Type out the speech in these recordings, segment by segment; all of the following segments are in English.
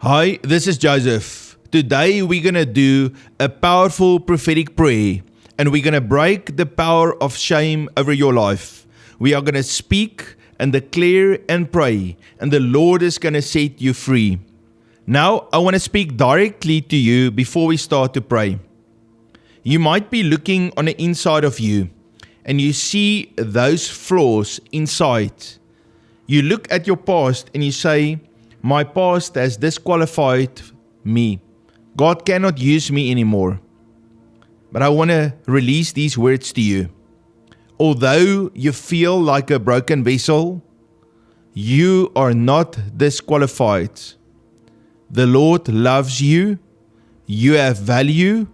Hi, this is Joseph. Today we're going to do a powerful prophetic prayer and we're going to break the power of shame over your life. We are going to speak and declare and pray, and the Lord is going to set you free. Now, I want to speak directly to you before we start to pray. You might be looking on the inside of you and you see those flaws inside. You look at your past and you say, my past has disqualified me. God cannot use me anymore. But I want to release these words to you. Although you feel like a broken vessel, you are not disqualified. The Lord loves you, you have value,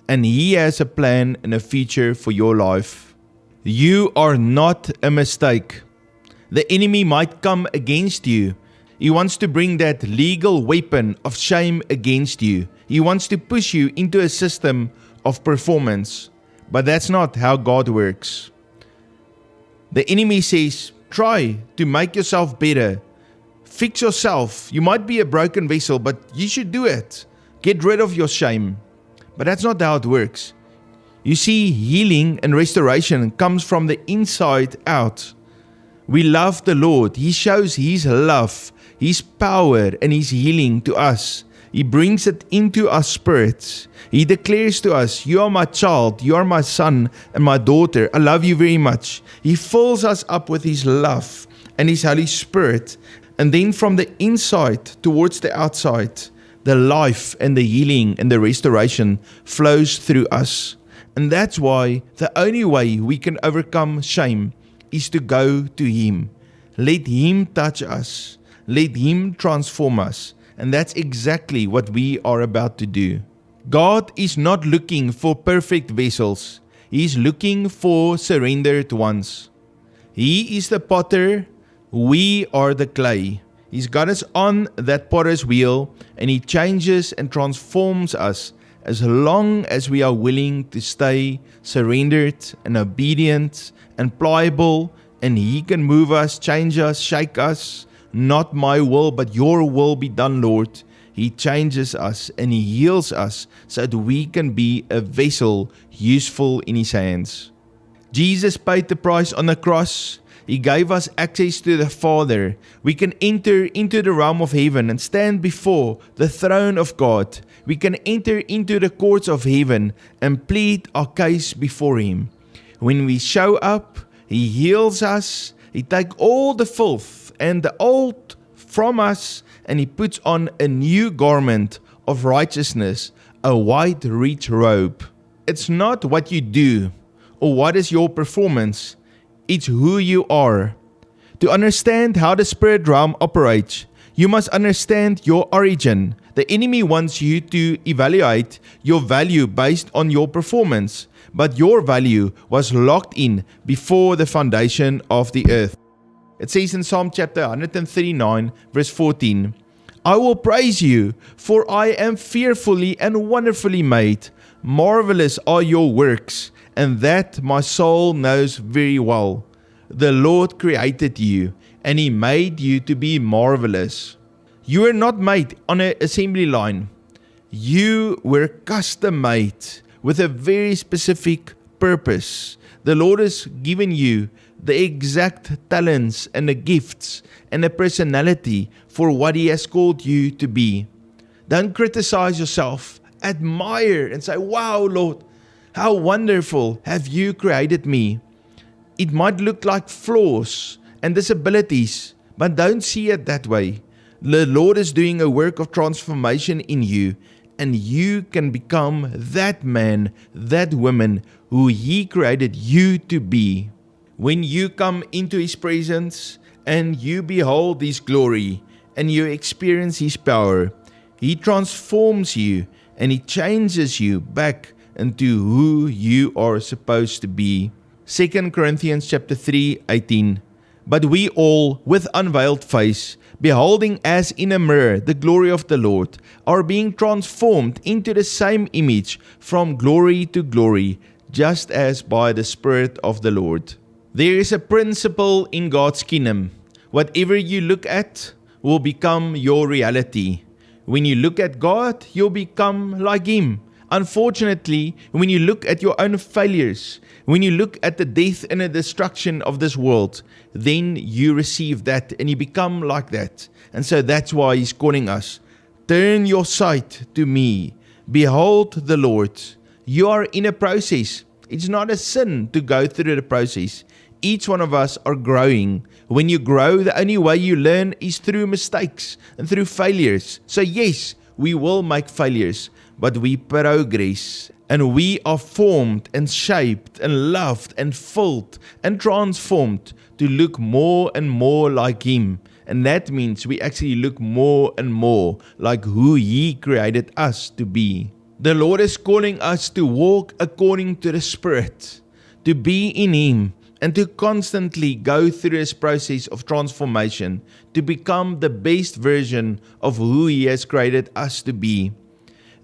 and He has a plan and a future for your life. You are not a mistake. The enemy might come against you. He wants to bring that legal weapon of shame against you. He wants to push you into a system of performance. But that's not how God works. The enemy says, try to make yourself better. Fix yourself. You might be a broken vessel, but you should do it. Get rid of your shame. But that's not how it works. You see, healing and restoration comes from the inside out. We love the Lord. He shows His love, His power, and His healing to us. He brings it into our spirits. He declares to us, you are my child, you are my son and my daughter. I love you very much. He fills us up with His love and His Holy Spirit. And then from the inside towards the outside, the life and the healing and the restoration flows through us. And that's why the only way we can overcome shame is to go to Him. Let Him touch us. Let Him transform us. And that's exactly what we are about to do. God is not looking for perfect vessels. He is looking for surrendered ones. He is the potter. We are the clay. He's got us on that potter's wheel, and He changes and transforms us as long as we are willing to stay surrendered and obedient and pliable, and He can move us, change us, shake us. Not my will, but your will be done, Lord. He changes us and He heals us so that we can be a vessel useful in His hands. Jesus paid the price on the cross. He gave us access to the Father. We can enter into the realm of heaven and stand before the throne of God. We can enter into the courts of heaven and plead our case before Him. When we show up, He heals us. He takes all the filth and the old from us, and He puts on a new garment of righteousness, a white rich robe. It's not what you do or what is your performance. It's who you are. To understand how the spirit realm operates, you must understand your origin. The enemy wants you to evaluate your value based on your performance, but your value was locked in before the foundation of the earth. It says in Psalm chapter 139, verse 14, I will praise you, for I am fearfully and wonderfully made. Marvelous are your works, and that my soul knows very well. The Lord created you, and He made you to be marvelous. You were not made on an assembly line. You were custom made with a very specific purpose. The Lord has given you the exact talents and the gifts and the personality for what He has called you to be. Don't criticize yourself. Admire and say, wow, Lord, how wonderful have you created me. It might look like flaws and disabilities, but don't see it that way. The Lord is doing a work of transformation in you, and you can become that man, that woman who He created you to be. When you come into His presence and you behold His glory and you experience His power, He transforms you and He changes you back into who you are supposed to be. 2 Corinthians chapter 3:18. But we all, with unveiled face, beholding as in a mirror the glory of the Lord, are being transformed into the same image from glory to glory, just as by the Spirit of the Lord. There is a principle in God's kingdom. Whatever you look at will become your reality. When you look at God, you'll become like Him. Unfortunately, when you look at your own failures, when you look at the death and the destruction of this world, then you receive that and you become like that. And so that's why He's calling us. Turn your sight to me. Behold the Lord. You are in a process. It's not a sin to go through the process. Each one of us are growing. When you grow, the only way you learn is through mistakes and through failures. So yes, we will make failures, but we progress. And we are formed and shaped and loved and filled and transformed to look more and more like Him. And that means we actually look more and more like who He created us to be. The Lord is calling us to walk according to the Spirit, to be in Him, and to constantly go through this process of transformation to become the best version of who He has created us to be.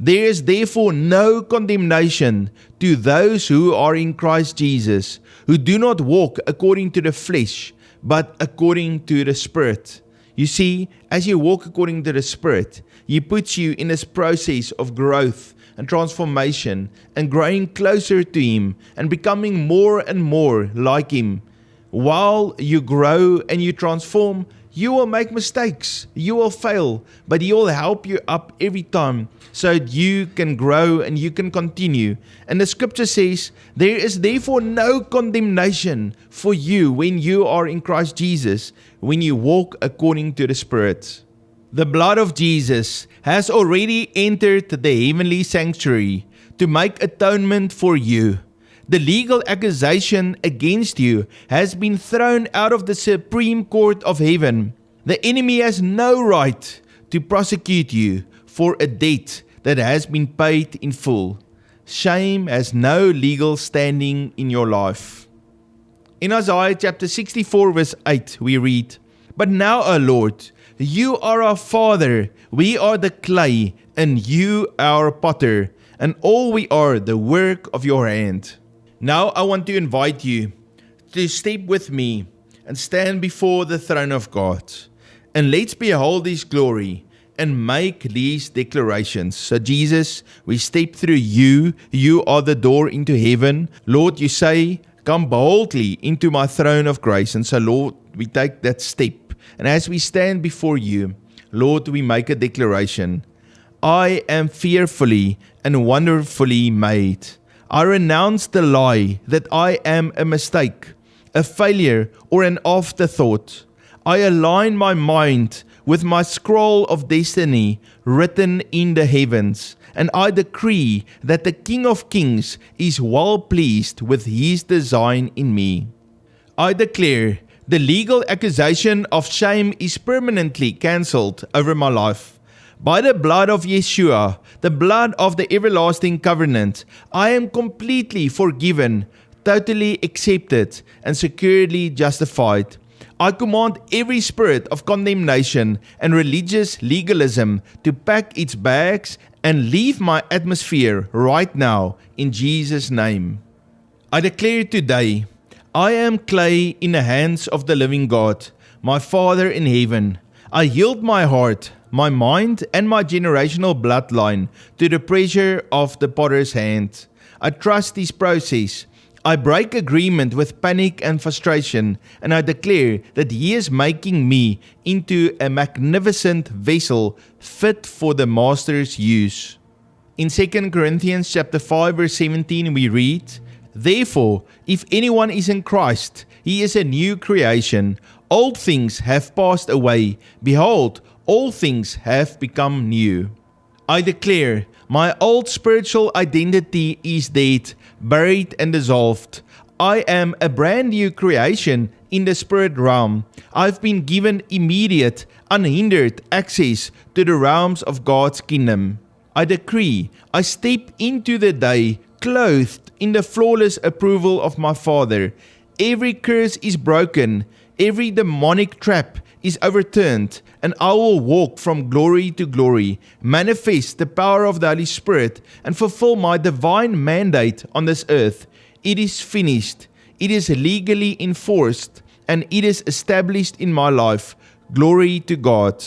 There is therefore no condemnation to those who are in Christ Jesus, who do not walk according to the flesh, but according to the Spirit. You see, as you walk according to the Spirit, He puts you in this process of growth and transformation and growing closer to Him and becoming more and more like Him. While you grow and you transform, you will make mistakes, you will fail, but He will help you up every time so that you can grow and you can continue. And the scripture says, there is therefore no condemnation for you when you are in Christ Jesus, when you walk according to the Spirit. The blood of Jesus has already entered the heavenly sanctuary to make atonement for you. The legal accusation against you has been thrown out of the Supreme Court of Heaven. The enemy has no right to prosecute you for a debt that has been paid in full. Shame has no legal standing in your life. In Isaiah chapter 64 verse 8 we read, "But now, O Lord, You are our Father, we are the clay, and You our potter, and all we are the work of Your hand." Now I want to invite you to step with me and stand before the throne of God. And let's behold His glory and make these declarations. So Jesus, we step through You. You are the door into heaven. Lord, You say, come boldly into my throne of grace. And so Lord, we take that step. And as we stand before You, Lord, we make a declaration. I am fearfully and wonderfully made. I renounce the lie that I am a mistake, a failure, or an afterthought. I align my mind with my scroll of destiny written in the heavens, and I decree that the King of Kings is well pleased with His design in me. I declare the legal accusation of shame is permanently cancelled over my life. By the blood of Yeshua, the blood of the everlasting covenant, I am completely forgiven, totally accepted, and securely justified. I command every spirit of condemnation and religious legalism to pack its bags and leave my atmosphere right now in Jesus' name. I declare today, I am clay in the hands of the living God, my Father in heaven. I yield my heart, my mind, and my generational bloodline to the pressure of the potter's hand. I trust His process. I break agreement with panic and frustration, and I declare that He is making me into a magnificent vessel fit for the Master's use. In 2 Corinthians chapter 5 verse 17 we read, "Therefore, if anyone is in Christ, he is a new creation. Old things have passed away. Behold, all things have become new." I declare, my old spiritual identity is dead, buried and dissolved. I am a brand new creation in the spirit realm. I've been given immediate, unhindered access to the realms of God's kingdom. I decree, I step into the day clothed in the flawless approval of my Father. Every curse is broken, every demonic trap is overturned, and I will walk from glory to glory, manifest the power of the Holy Spirit, and fulfill my divine mandate on this earth. It is finished, it is legally enforced, and it is established in my life. Glory to God.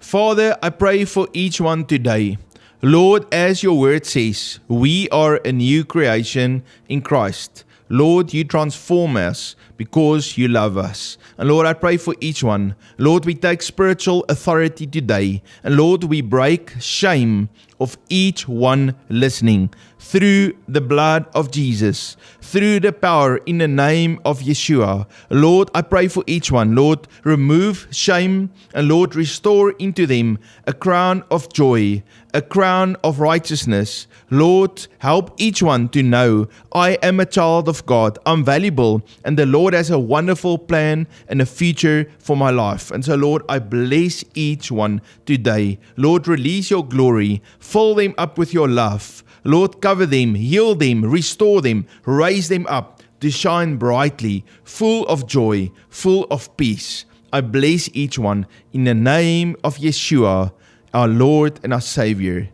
Father, I pray for each one today. Lord, as your word says, we are a new creation in Christ. Lord, you transform us because you love us. And Lord, I pray for each one. Lord, we take spiritual authority today. And Lord, we break shame of each one listening through the blood of Jesus, through the power in the name of Yeshua. Lord, I pray for each one. Lord, remove shame, and Lord, restore into them a crown of joy, a crown of righteousness. Lord, help each one to know I am a child of God. I'm valuable, and the Lord has a wonderful plan and a future for my life. And so, Lord, I bless each one today. Lord, release your glory. Fill them up with your love. Lord, cover them, heal them, restore them, raise them up to shine brightly, full of joy, full of peace. I bless each one in the name of Yeshua, our Lord and our Savior.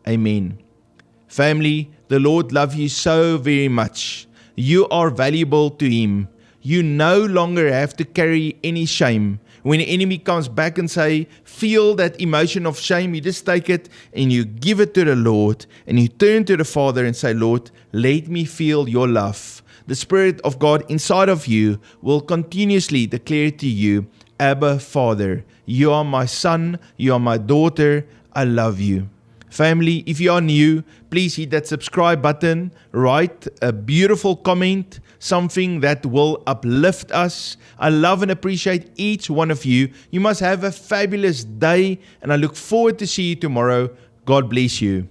Amen. Family, the Lord loves you so very much. You are valuable to Him. You no longer have to carry any shame. When the enemy comes back and feel that emotion of shame, you just take it and you give it to the Lord, and you turn to the Father and say, Lord, let me feel your love. The Spirit of God inside of you will continuously declare to you, Abba, Father, you are my son, you are my daughter, I love you. Family, if you are new, please hit that subscribe button, write a beautiful comment, something that will uplift us. I love and appreciate each one of you. You must have a fabulous day, and I look forward to see you tomorrow. God bless you.